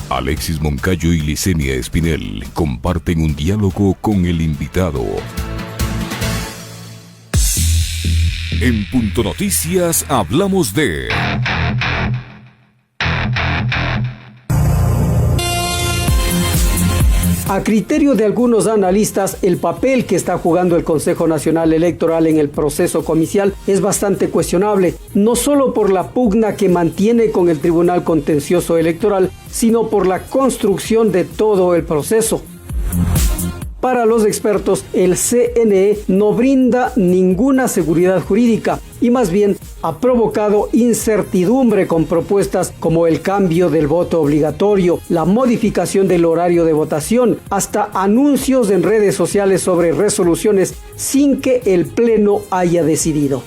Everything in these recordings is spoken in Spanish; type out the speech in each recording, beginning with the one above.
Alexis Moncayo y Licenia Espinel comparten un diálogo con el invitado. En Punto Noticias hablamos de... A criterio de algunos analistas, el papel que está jugando el Consejo Nacional Electoral en el proceso comicial es bastante cuestionable, no solo por la pugna que mantiene con el Tribunal Contencioso Electoral, sino por la construcción de todo el proceso. Para los expertos, el CNE no brinda ninguna seguridad jurídica y más bien ha provocado incertidumbre con propuestas como el cambio del voto obligatorio, la modificación del horario de votación, hasta anuncios en redes sociales sobre resoluciones sin que el Pleno haya decidido.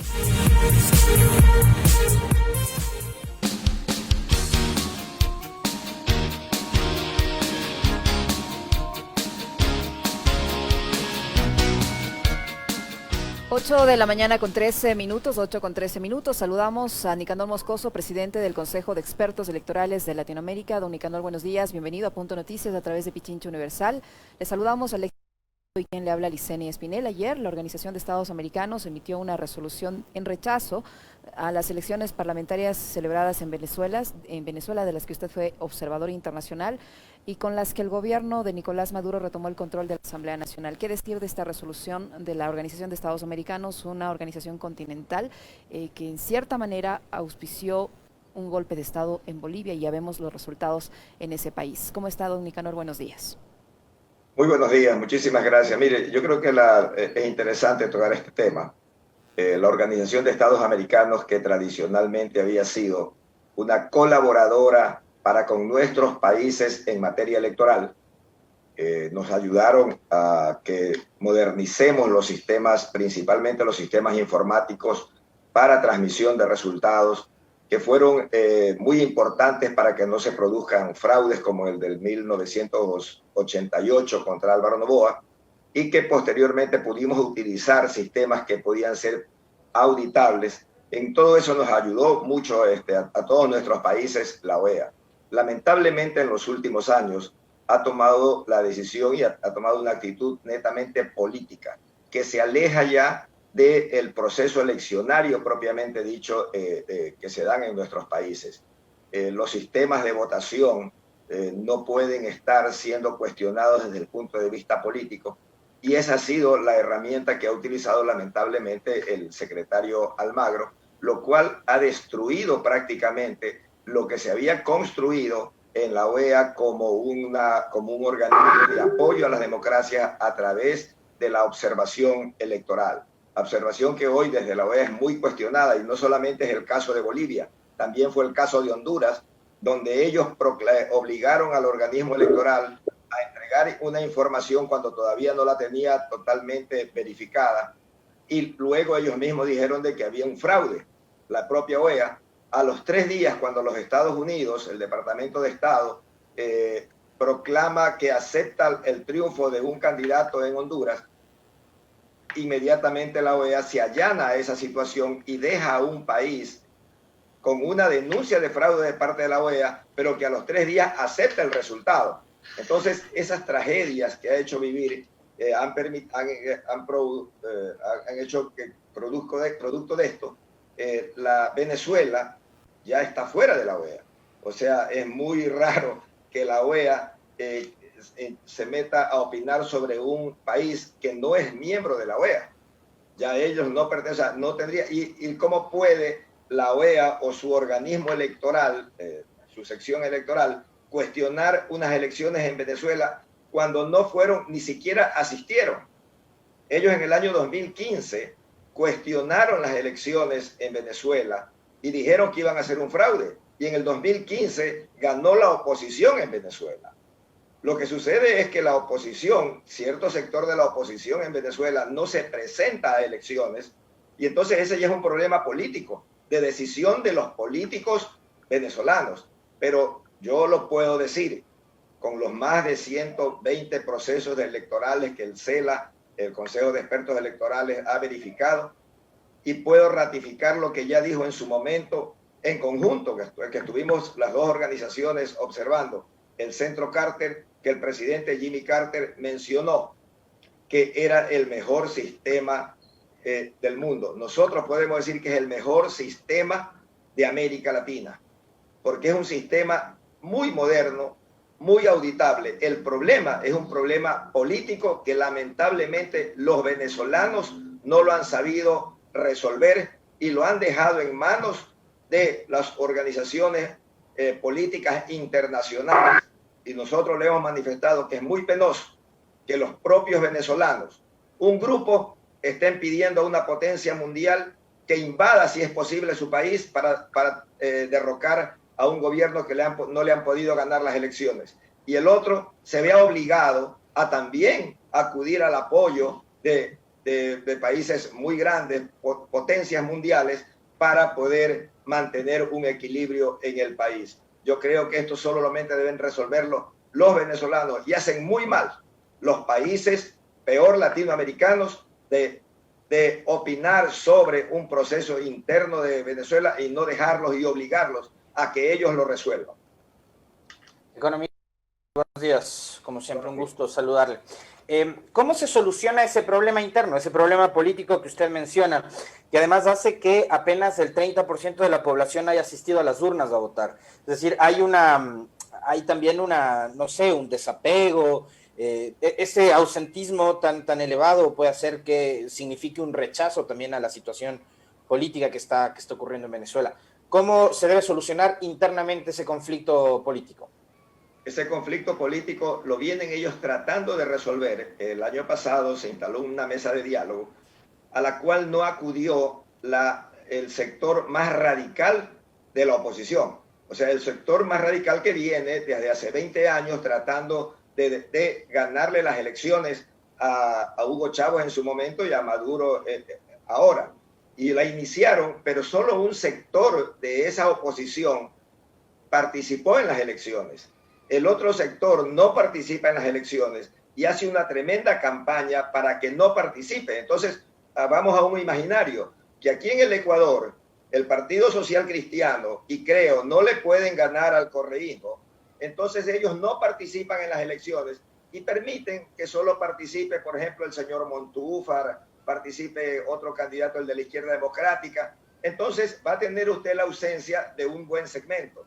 Ocho de la mañana con 13 minutos, 8 con 13 minutos. Saludamos a Nicanor Moscoso, presidente del Consejo de Expertos Electorales de Latinoamérica. Don Nicanor, buenos días, bienvenido a Punto Noticias a través de Pichincha Universal. Le saludamos a Alexis y quien le habla Licenia Espinel. Ayer la Organización de Estados Americanos emitió una resolución en rechazo a las elecciones parlamentarias celebradas en Venezuela, de las que usted fue observador internacional y con las que el gobierno de Nicolás Maduro retomó el control de la Asamblea Nacional. ¿Qué decir de esta resolución de la Organización de Estados Americanos, una organización continental que en cierta manera auspició un golpe de Estado en Bolivia y ya vemos los resultados en ese país? ¿Cómo está, don Nicanor? Buenos días. Muy buenos días, muchísimas gracias. Mire, yo creo que es interesante tocar este tema. La Organización de Estados Americanos, que tradicionalmente había sido una colaboradora para con nuestros países en materia electoral, nos ayudaron a que modernicemos los sistemas, principalmente los sistemas informáticos para transmisión de resultados, que fueron muy importantes para que no se produzcan fraudes como el del 1988 contra Álvaro Noboa, y que posteriormente pudimos utilizar sistemas que podían ser auditables. En todo eso nos ayudó mucho a todos nuestros países la OEA. Lamentablemente en los últimos años ha tomado la decisión y ha tomado una actitud netamente política, que se aleja ya del proceso eleccionario propiamente dicho que se dan en nuestros países. Los sistemas de votación no pueden estar siendo cuestionados desde el punto de vista político, y esa ha sido la herramienta que ha utilizado lamentablemente el secretario Almagro, lo cual ha destruido prácticamente lo que se había construido en la OEA como un organismo de apoyo a las democracias a través de la observación electoral. Observación que hoy desde la OEA es muy cuestionada, y no solamente es el caso de Bolivia, también fue el caso de Honduras, donde ellos obligaron al organismo electoral a entregar una información cuando todavía no la tenía totalmente verificada, y luego ellos mismos dijeron de que había un fraude. La propia OEA, a los 3 días, cuando los Estados Unidos, el Departamento de Estado, proclama que acepta el triunfo de un candidato en Honduras, inmediatamente la OEA se allana a esa situación y deja a un país con una denuncia de fraude de parte de la OEA, pero que a los 3 días acepta el resultado. Entonces, esas tragedias que ha hecho vivir han hecho que producto de esto, la Venezuela ya está fuera de la OEA. O sea, es muy raro que la OEA se meta a opinar sobre un país que no es miembro de la OEA. Ya ellos no pertenecen, o sea, no tendría, y cómo puede la OEA o su organismo electoral, su sección electoral, cuestionar unas elecciones en Venezuela cuando no fueron, ni siquiera asistieron. Ellos en el año 2015 cuestionaron las elecciones en Venezuela y dijeron que iban a hacer un fraude. Y en el 2015 ganó la oposición en Venezuela. Lo que sucede es que la oposición, cierto sector de la oposición en Venezuela no se presenta a elecciones, y entonces ese ya es un problema político, de decisión de los políticos venezolanos. Pero yo lo puedo decir, con los más de 120 procesos electorales que el CELA, el Consejo de Expertos Electorales, ha verificado, y puedo ratificar lo que ya dijo en su momento, en conjunto, que estuvimos las dos organizaciones observando, el Centro Carter, que el presidente Jimmy Carter mencionó que era el mejor sistema del mundo. Nosotros podemos decir que es el mejor sistema de América Latina, porque es un sistema muy moderno, muy auditable. El problema es un problema político que lamentablemente los venezolanos no lo han sabido resolver y lo han dejado en manos de las organizaciones políticas internacionales. Y nosotros le hemos manifestado que es muy penoso que los propios venezolanos, un grupo, estén pidiendo a una potencia mundial que invada, si es posible, su país para derrocar a un gobierno que no le han podido ganar las elecciones. Y el otro se vea obligado a también acudir al apoyo de países muy grandes, potencias mundiales, para poder mantener un equilibrio en el país. Yo creo que esto solamente deben resolverlo los venezolanos, y hacen muy mal los países, peor latinoamericanos, de opinar sobre un proceso interno de Venezuela y no dejarlos y obligarlos a que ellos lo resuelvan. Economía, buenos días, como siempre un gusto saludarle. ¿Cómo se soluciona ese problema interno, ese problema político que usted menciona, que además hace que apenas el 30% de la población haya asistido a las urnas a votar? Es decir, hay también no sé, un desapego. Ese ausentismo tan elevado puede hacer que signifique un rechazo también a la situación política que está ocurriendo en Venezuela. ¿Cómo se debe solucionar internamente ese conflicto político? Ese conflicto político lo vienen ellos tratando de resolver. El año pasado se instaló una mesa de diálogo a la cual no acudió el sector más radical de la oposición. O sea, el sector más radical que viene desde hace 20 años tratando de ganarle las elecciones a Hugo Chávez en su momento y a Maduro ahora. Y la iniciaron, pero solo un sector de esa oposición participó en las elecciones. El otro sector no participa en las elecciones y hace una tremenda campaña para que no participe. Entonces, vamos a un imaginario, que aquí en el Ecuador, el Partido Social Cristiano y Creo no le pueden ganar al correísmo. Entonces ellos no participan en las elecciones y permiten que solo participe, por ejemplo, el señor Montúfar, participe otro candidato, el de la izquierda democrática. Entonces va a tener usted la ausencia de un buen segmento.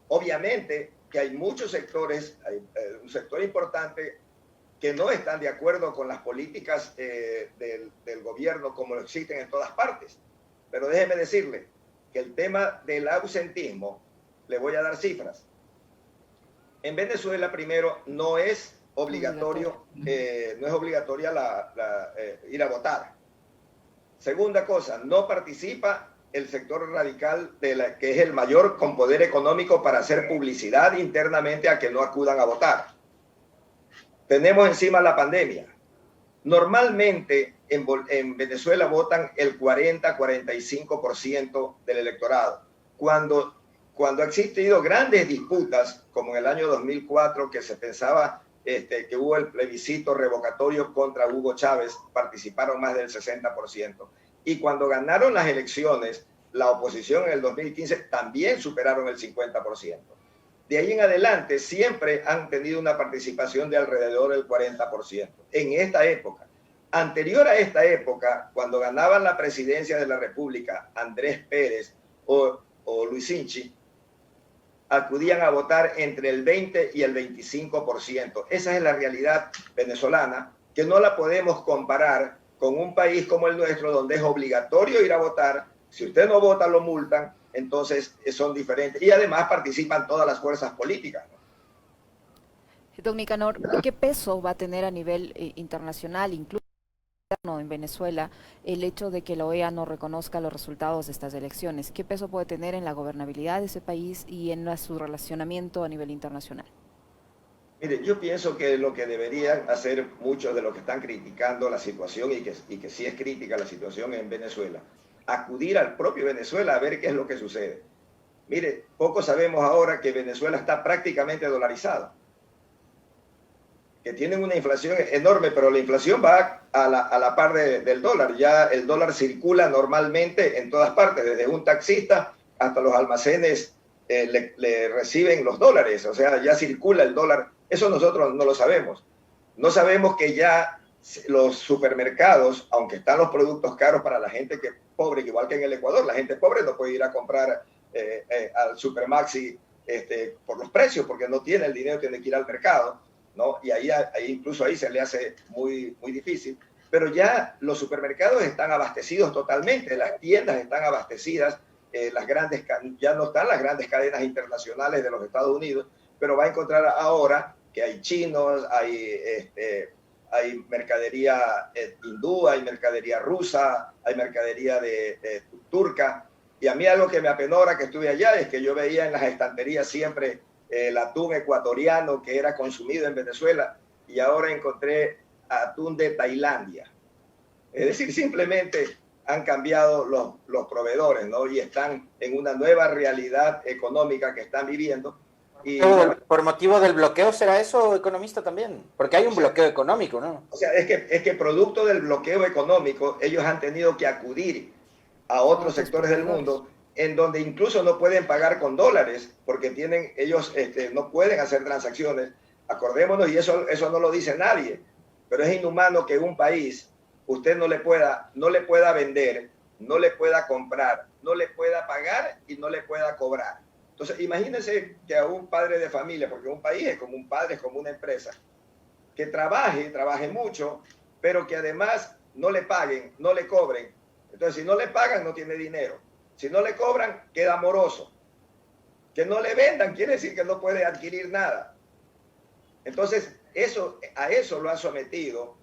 Obviamente que hay muchos sectores, hay un sector importante que no están de acuerdo con las políticas del gobierno como lo existen en todas partes. Pero déjeme decirle que el tema del ausentismo, le voy a dar cifras. En Venezuela, primero, no es obligatoria ir a votar. Segunda cosa, no participa el sector radical, que es el mayor con poder económico para hacer publicidad internamente a que no acudan a votar. Tenemos encima la pandemia. Normalmente en Venezuela votan el 40-45% del electorado. Cuando ha existido grandes disputas, como en el año 2004, que se pensaba que hubo el plebiscito revocatorio contra Hugo Chávez, participaron más del 60%. Y cuando ganaron las elecciones, la oposición en el 2015 también superaron el 50%. De ahí en adelante siempre han tenido una participación de alrededor del 40%. En esta época, anterior a esta época, cuando ganaban la presidencia de la República Andrés Pérez o Luis Sinchi, acudían a votar entre el 20 y el 25%. Esa es la realidad venezolana, que no la podemos comparar con un país como el nuestro, donde es obligatorio ir a votar. Si usted no vota, lo multan. Entonces son diferentes. Y además participan todas las fuerzas políticas, ¿no? Don Nicanor, ¿qué peso va a tener a nivel internacional, incluso en Venezuela, el hecho de que la OEA no reconozca los resultados de estas elecciones? ¿Qué peso puede tener en la gobernabilidad de ese país y en su relacionamiento a nivel internacional? Mire, yo pienso que lo que deberían hacer muchos de los que están criticando la situación y que sí es crítica la situación en Venezuela, acudir al propio Venezuela a ver qué es lo que sucede. Mire, poco sabemos ahora que Venezuela está prácticamente dolarizada, que tienen una inflación enorme, pero la inflación va a la par del dólar. Ya el dólar circula normalmente en todas partes, desde un taxista hasta los almacenes le reciben los dólares, o sea, ya circula el dólar. Eso nosotros no lo sabemos. No sabemos que ya los supermercados, aunque están los productos caros para la gente que pobre, igual que en el Ecuador, la gente pobre no puede ir a comprar al Supermaxi por los precios, porque no tiene el dinero, tiene que ir al mercado, ¿no? Y ahí incluso ahí se le hace muy, muy difícil. Pero ya los supermercados están abastecidos totalmente, las tiendas están abastecidas, ya no están las grandes cadenas internacionales de los Estados Unidos, pero va a encontrar ahora que hay chinos, hay mercadería hindú, hay mercadería rusa, hay mercadería de turca. Y a mí algo que me apenora que estuve allá es que yo veía en las estanterías siempre el atún ecuatoriano que era consumido en Venezuela, y ahora encontré atún de Tailandia. Es decir, simplemente han cambiado los proveedores, ¿no? Y están en una nueva realidad económica que están viviendo. Y, ¿Por motivo del bloqueo será eso, economista, también? Porque hay un bloqueo económico, ¿no? O sea, es que producto del bloqueo económico, ellos han tenido que acudir a otros sectores del mundo en donde incluso no pueden pagar con dólares, porque ellos no pueden hacer transacciones. Acordémonos, y eso no lo dice nadie, pero es inhumano que un país usted no le pueda vender, no le pueda comprar, no le pueda pagar y no le pueda cobrar. Entonces, imagínense que a un padre de familia, porque un país es como un padre, es como una empresa, que trabaje mucho, pero que además no le paguen, no le cobren. Entonces, si no le pagan, no tiene dinero. Si no le cobran, queda moroso. Que no le vendan quiere decir que no puede adquirir nada. Entonces, a eso lo han sometido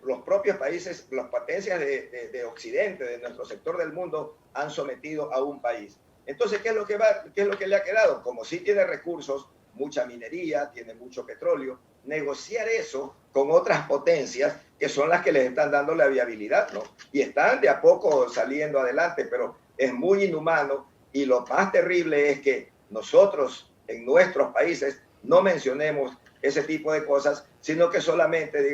los propios países, las potencias de Occidente, de nuestro sector del mundo, han sometido a un país. Entonces, ¿qué es lo que le ha quedado? Como sí tiene recursos, mucha minería, tiene mucho petróleo, negociar eso con otras potencias que son las que les están dando la viabilidad, ¿no? Y están de a poco saliendo adelante, pero es muy inhumano, y lo más terrible es que nosotros en nuestros países no mencionemos ese tipo de cosas, sino que solamente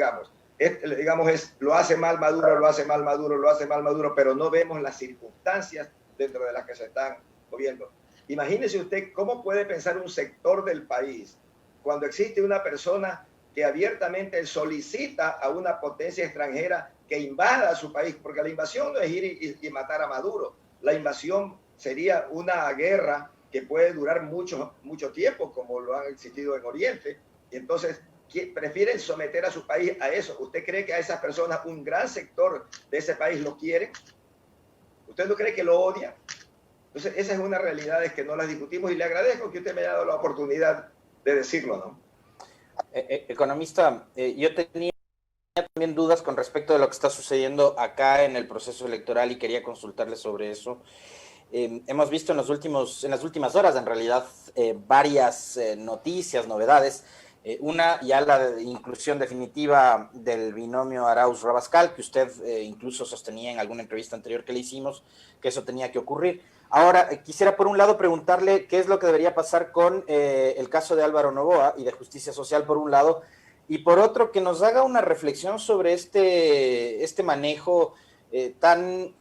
lo hace mal Maduro, lo hace mal Maduro, lo hace mal Maduro, pero no vemos las circunstancias dentro de las que se están moviendo. Imagínese usted cómo puede pensar un sector del país cuando existe una persona que abiertamente solicita a una potencia extranjera que invada a su país, porque la invasión no es ir y matar a Maduro. La invasión sería una guerra que puede durar mucho tiempo, como lo han existido en Oriente, y entonces prefieren someter a su país a eso. ¿Usted cree que a esas personas, un gran sector de ese país, lo quiere? ¿Usted no cree que lo odia? Entonces, esa es una realidad que no las discutimos, y le agradezco que usted me haya dado la oportunidad de decirlo, ¿no? Economista, yo tenía también dudas con respecto de lo que está sucediendo acá en el proceso electoral y quería consultarle sobre eso. Hemos visto en las últimas horas, en realidad, varias noticias, novedades. Una, ya la inclusión definitiva del binomio Arauz-Rabascal, que usted incluso sostenía en alguna entrevista anterior que le hicimos, que eso tenía que ocurrir. Ahora, quisiera por un lado preguntarle qué es lo que debería pasar con el caso de Álvaro Noboa y de justicia social por un lado, y por otro, que nos haga una reflexión sobre este manejo tan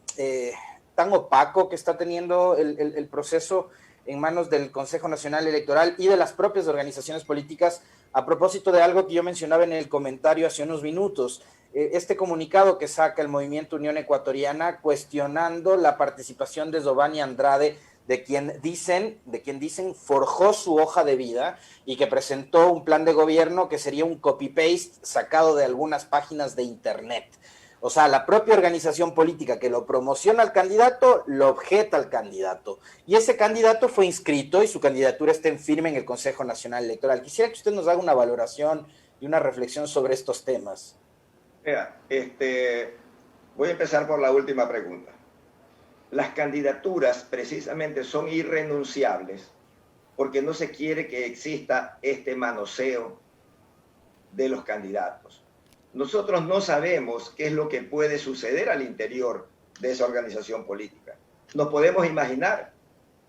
opaco que está teniendo el proceso en manos del Consejo Nacional Electoral y de las propias organizaciones políticas, a propósito de algo que yo mencionaba en el comentario hace unos minutos, este comunicado que saca el Movimiento Unión Ecuatoriana cuestionando la participación de Giovanni Andrade, de quien dicen forjó su hoja de vida y que presentó un plan de gobierno que sería un copy-paste sacado de algunas páginas de internet. O sea, la propia organización política que lo promociona al candidato, lo objeta al candidato. Y ese candidato fue inscrito y su candidatura está en firme en el Consejo Nacional Electoral. Quisiera que usted nos haga una valoración y una reflexión sobre estos temas. Mira, voy a empezar por la última pregunta. Las candidaturas precisamente son irrenunciables porque no se quiere que exista este manoseo de los candidatos. Nosotros no sabemos qué es lo que puede suceder al interior de esa organización política. Nos podemos imaginar.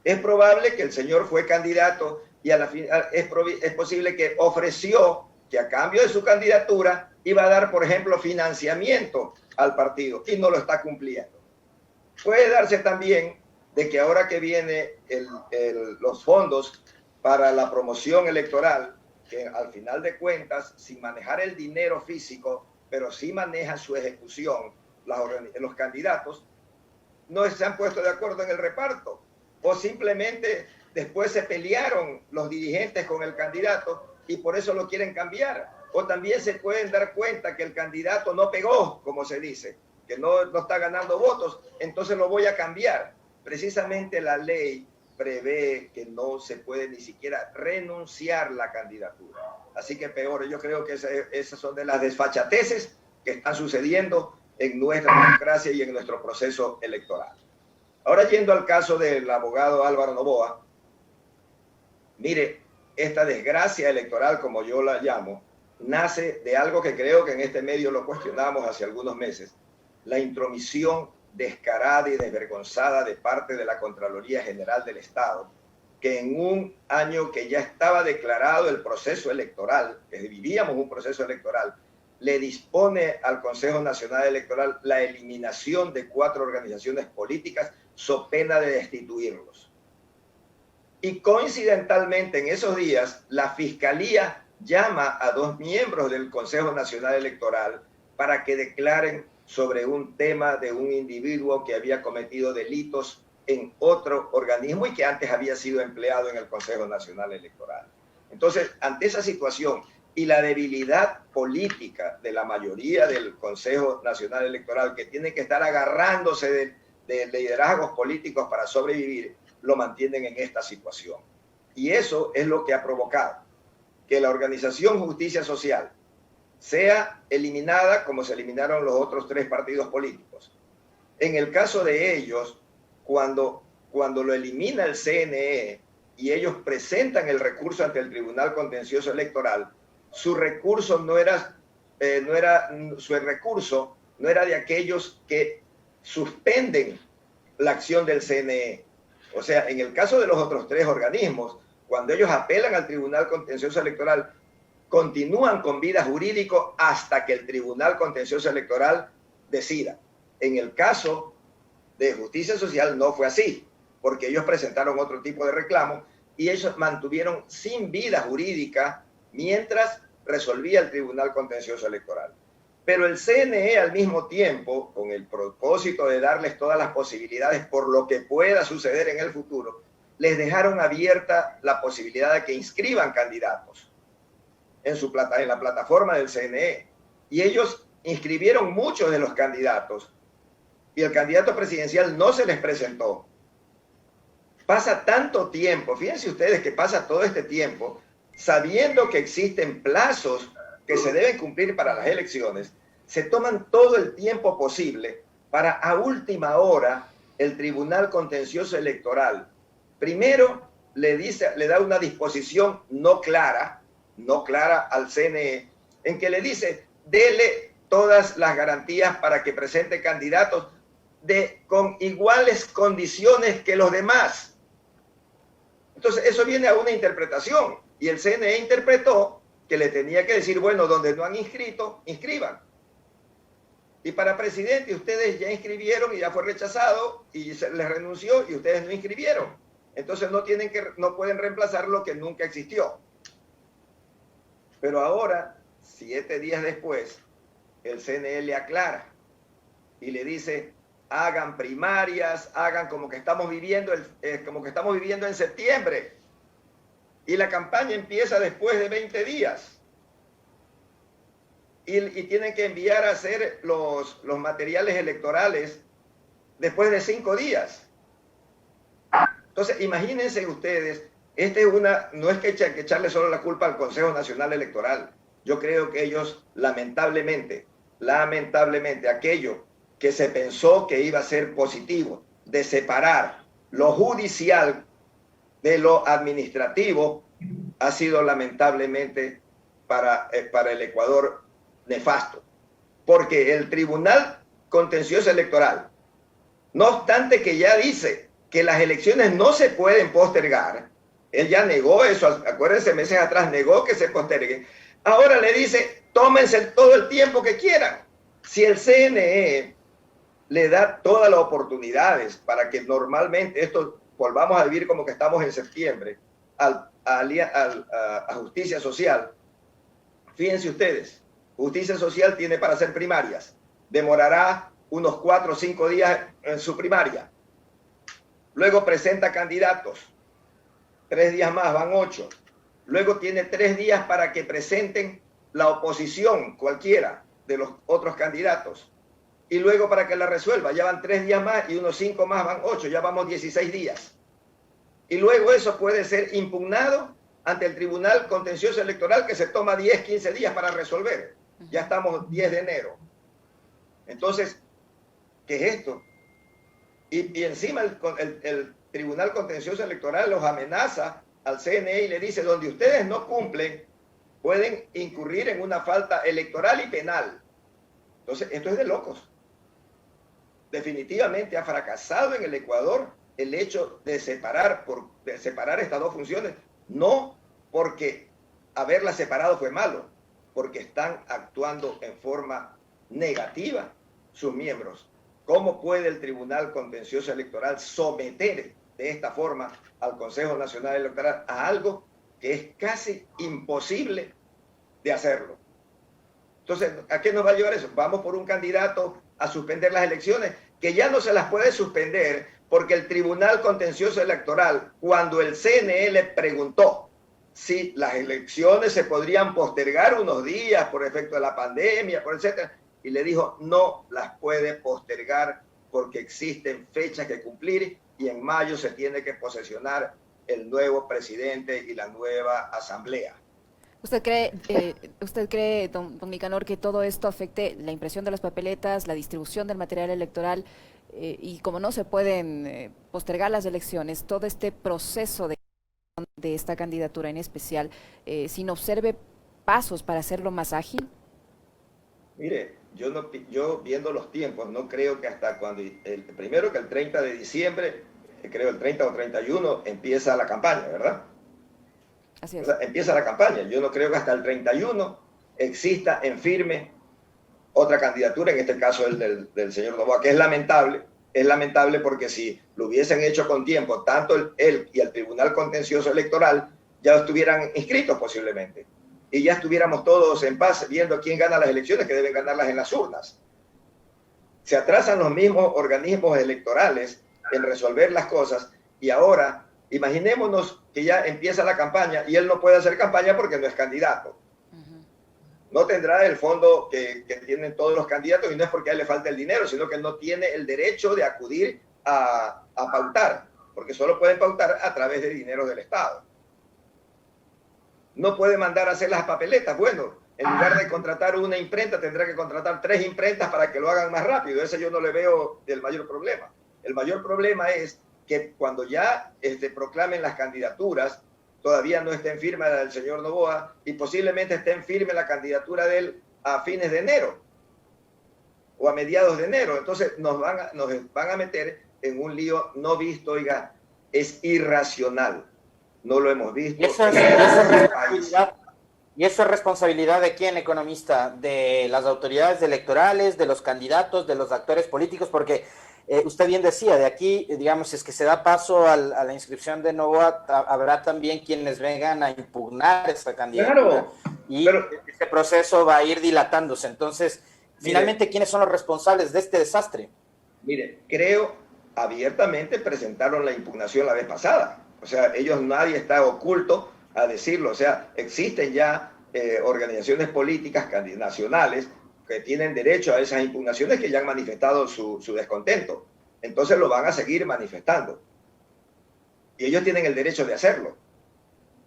Es probable que el señor fue candidato y a la final es posible que ofreció que a cambio de su candidatura iba a dar, por ejemplo, financiamiento al partido y no lo está cumpliendo. Puede darse también de que ahora que viene los fondos para la promoción electoral, que al final de cuentas, sin manejar el dinero físico, pero sí manejan su ejecución, los candidatos, no se han puesto de acuerdo en el reparto, o simplemente después se pelearon los dirigentes con el candidato y por eso lo quieren cambiar. O también se pueden dar cuenta que el candidato no pegó, como se dice, que no está ganando votos, entonces lo voy a cambiar. Precisamente la ley prevé que no se puede ni siquiera renunciar la candidatura. Así que peor, yo creo que esas son de las desfachateces que están sucediendo en nuestra democracia y en nuestro proceso electoral. Ahora, yendo al caso del abogado Álvaro Noboa, mire, esta desgracia electoral, como yo la llamo, nace de algo que creo que en este medio lo cuestionamos hace algunos meses, la intromisión descarada y desvergonzada de parte de la Contraloría General del Estado, que en un año que ya estaba declarado el proceso electoral, que vivíamos un proceso electoral, le dispone al Consejo Nacional Electoral la eliminación de 4 organizaciones políticas so pena de destituirlos. Y coincidentalmente en esos días, la Fiscalía llama a 2 miembros del Consejo Nacional Electoral para que declaren sobre un tema de un individuo que había cometido delitos en otro organismo y que antes había sido empleado en el Consejo Nacional Electoral. Entonces, ante esa situación y la debilidad política de la mayoría del Consejo Nacional Electoral, que tiene que estar agarrándose de liderazgos políticos para sobrevivir, lo mantienen en esta situación. Y eso es lo que ha provocado que la organización Justicia Social sea eliminada como se eliminaron los otros 3 partidos políticos. En el caso de ellos, cuando lo elimina el CNE y ellos presentan el recurso ante el Tribunal Contencioso Electoral, su recurso no era de aquellos que suspenden la acción del CNE. O sea, en el caso de los otros 3 organismos, cuando ellos apelan al Tribunal Contencioso Electoral, continúan con vida jurídico hasta que el Tribunal Contencioso Electoral decida. En el caso de Justicia Social no fue así, porque ellos presentaron otro tipo de reclamo y ellos mantuvieron sin vida jurídica mientras resolvía el Tribunal Contencioso Electoral. Pero el CNE al mismo tiempo, con el propósito de darles todas las posibilidades por lo que pueda suceder en el futuro, les dejaron abierta la posibilidad de que inscriban candidatos en la plataforma del CNE. Y ellos inscribieron muchos de los candidatos y el candidato presidencial no se les presentó. Pasa tanto tiempo, fíjense ustedes que pasa todo este tiempo, sabiendo que existen plazos que se deben cumplir para las elecciones, se toman todo el tiempo posible para a última hora el Tribunal Contencioso Electoral. Primero le da una disposición no clara al CNE, en que le dice, dele todas las garantías para que presente candidatos con iguales condiciones que los demás. Entonces, eso viene a una interpretación, y el CNE interpretó que le tenía que decir, bueno, donde no han inscrito, inscriban. Y para presidente, ustedes ya inscribieron y ya fue rechazado, y se les renunció, y ustedes no inscribieron. Entonces no pueden reemplazar lo que nunca existió. Pero ahora, 7 días después, el CNE le aclara y le dice, hagan primarias, hagan como que estamos viviendo en septiembre. Y la campaña empieza después de 20 días. Y tienen que enviar a hacer los materiales electorales después de 5 días. Entonces, imagínense ustedes, no es que echarle solo la culpa al Consejo Nacional Electoral. Yo creo que ellos, lamentablemente, aquello que se pensó que iba a ser positivo, de separar lo judicial de lo administrativo, ha sido lamentablemente para el Ecuador nefasto. Porque el Tribunal Contencioso Electoral, no obstante que ya dice que las elecciones no se pueden postergar, él ya negó eso, acuérdense, meses atrás negó que se posterguen, ahora le dice, tómense todo el tiempo que quieran. Si el CNE le da todas las oportunidades para que normalmente esto volvamos a vivir como que estamos en septiembre, a justicia social. Fíjense ustedes, justicia social tiene para hacer primarias, demorará unos 4 o 5 días en su primaria. Luego presenta candidatos, 3 días más, van 8. Luego tiene 3 días para que presenten la oposición, cualquiera de los otros candidatos. Y luego para que la resuelva, ya van 3 días más y unos 5 más, van 8, ya vamos 16 días. Y luego eso puede ser impugnado ante el Tribunal Contencioso Electoral, que se toma 10, 15 días para resolver. Ya estamos 10 de enero. Entonces, ¿qué es esto? Y encima el Tribunal Contencioso Electoral los amenaza al CNE y le dice, donde ustedes no cumplen, pueden incurrir en una falta electoral y penal. Entonces, esto es de locos. Definitivamente ha fracasado en el Ecuador el hecho de separar estas dos funciones, no porque haberlas separado fue malo, porque están actuando en forma negativa sus miembros. ¿Cómo puede el Tribunal Contencioso Electoral someter de esta forma al Consejo Nacional Electoral a algo que es casi imposible de hacerlo? Entonces, ¿a qué nos va a llevar eso? Vamos por un candidato a suspender las elecciones, que ya no se las puede suspender porque el Tribunal Contencioso Electoral, cuando el CNE le preguntó si las elecciones se podrían postergar unos días por efecto de la pandemia, por etcétera, y le dijo, no las puede postergar porque existen fechas que cumplir y en mayo se tiene que posesionar el nuevo presidente y la nueva asamblea. ¿Usted cree, don Nicanor, que todo esto afecte la impresión de las papeletas, la distribución del material electoral y como no se pueden postergar las elecciones, todo este proceso de esta candidatura en especial, sin observe pasos para hacerlo más ágil? Mire, yo viendo los tiempos, no creo que hasta cuando, primero que el 30 de diciembre, creo el 30 o 31, empieza la campaña, ¿verdad? Así es. O sea, empieza la campaña. Yo no creo que hasta el 31 exista en firme otra candidatura, en este caso el del señor Noboa, que es lamentable porque si lo hubiesen hecho con tiempo, tanto él y el Tribunal Contencioso Electoral ya estuvieran inscritos posiblemente. Y ya estuviéramos todos en paz viendo quién gana las elecciones, que deben ganarlas en las urnas. Se atrasan los mismos organismos electorales en resolver las cosas y ahora imaginémonos que ya empieza la campaña y él no puede hacer campaña porque no es candidato. No tendrá el fondo que tienen todos los candidatos y no es porque a él le falta el dinero, sino que no tiene el derecho de acudir a pautar, porque solo pueden pautar a través de dinero del Estado. No puede mandar a hacer las papeletas. Bueno, en lugar de contratar una imprenta, tendrá que contratar 3 imprentas para que lo hagan más rápido. Ese yo no le veo el mayor problema. El mayor problema es que cuando ya proclamen las candidaturas, todavía no esté en firme la del señor Noboa y posiblemente esté en firme la candidatura de él a fines de enero o a mediados de enero. Entonces nos van a meter en un lío no visto, oiga, es irracional. No lo hemos visto. ¿Y eso es responsabilidad de quién, economista? ¿De las autoridades electorales, de los candidatos, de los actores políticos? Porque usted bien decía, de aquí, digamos, si es que se da paso a la inscripción de Noboa, habrá también quienes vengan a impugnar esta candidatura. Claro, y este proceso va a ir dilatándose. Entonces, finalmente, ¿quiénes son los responsables de este desastre? Mire, creo abiertamente presentaron la impugnación la vez pasada. O sea, nadie está oculto a decirlo. O sea, existen ya organizaciones políticas nacionales que tienen derecho a esas impugnaciones, que ya han manifestado su descontento. Entonces lo van a seguir manifestando. Y ellos tienen el derecho de hacerlo.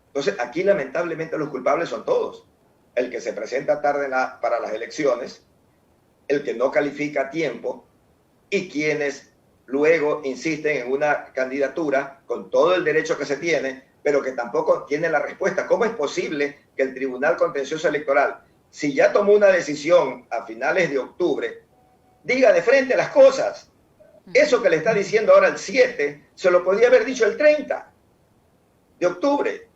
Entonces aquí lamentablemente los culpables son todos. El que se presenta tarde para las elecciones, el que no califica a tiempo y quienes luego insisten en una candidatura con todo el derecho que se tiene, pero que tampoco tiene la respuesta. ¿Cómo es posible que el Tribunal Contencioso Electoral, si ya tomó una decisión a finales de octubre, diga de frente las cosas? Eso que le está diciendo ahora el 7, se lo podía haber dicho el 30 de octubre.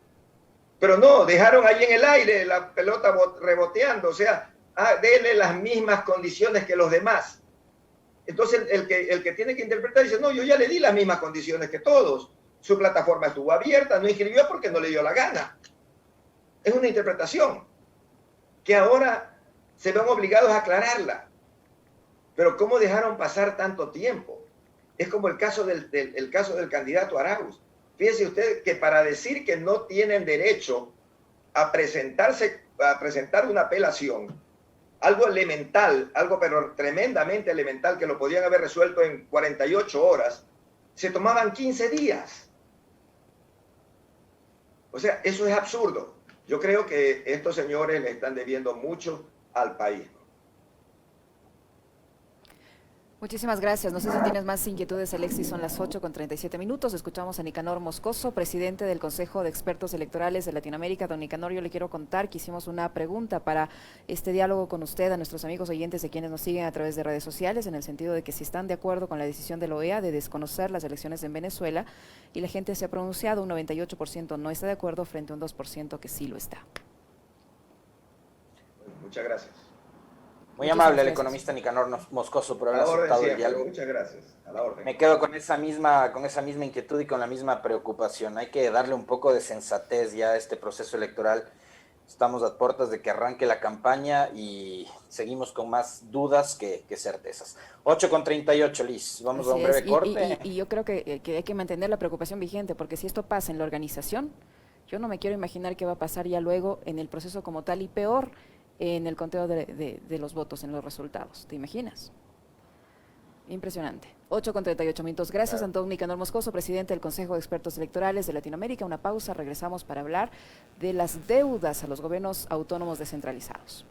Pero no, dejaron ahí en el aire la pelota reboteando. O sea, denle las mismas condiciones que los demás. Entonces el que tiene que interpretar dice, no, yo ya le di las mismas condiciones que todos. Su plataforma estuvo abierta, no inscribió porque no le dio la gana. Es una interpretación que ahora se ven obligados a aclararla. Pero ¿cómo dejaron pasar tanto tiempo? Es como el caso el caso del candidato Arauz. Fíjese usted que para decir que no tienen derecho a presentar una apelación, algo elemental, algo pero tremendamente elemental, que lo podían haber resuelto en 48 horas, se tomaban 15 días. O sea, eso es absurdo. Yo creo que estos señores le están debiendo mucho al país. Muchísimas gracias. No sé si tienes más inquietudes, Alexis. Son las 8:37. Escuchamos a Nicanor Moscoso, presidente del Consejo de Expertos Electorales de Latinoamérica. Don Nicanor, yo le quiero contar que hicimos una pregunta para este diálogo con usted, a nuestros amigos oyentes de quienes nos siguen a través de redes sociales, en el sentido de que si están de acuerdo con la decisión de la OEA de desconocer las elecciones en Venezuela, y la gente se ha pronunciado, un 98% no está de acuerdo frente a un 2% que sí lo está. Muchas gracias. Muy amable el economista Nicanor Moscoso por haber aceptado el diálogo. Muchas gracias. A la orden. Me quedo con esa misma inquietud y con la misma preocupación. Hay que darle un poco de sensatez ya a este proceso electoral. Estamos a puertas de que arranque la campaña y seguimos con más dudas que certezas. 8:38, Liz. Vamos a un breve corte. Y yo creo que hay que mantener la preocupación vigente, porque si esto pasa en la organización, yo no me quiero imaginar qué va a pasar ya luego en el proceso como tal, y peor en el conteo de los votos, en los resultados. ¿Te imaginas? Impresionante. 8:38. Gracias, Antón Nicanor Moscoso, presidente del Consejo de Expertos Electorales de Latinoamérica. Una pausa, regresamos para hablar de las deudas a los gobiernos autónomos descentralizados.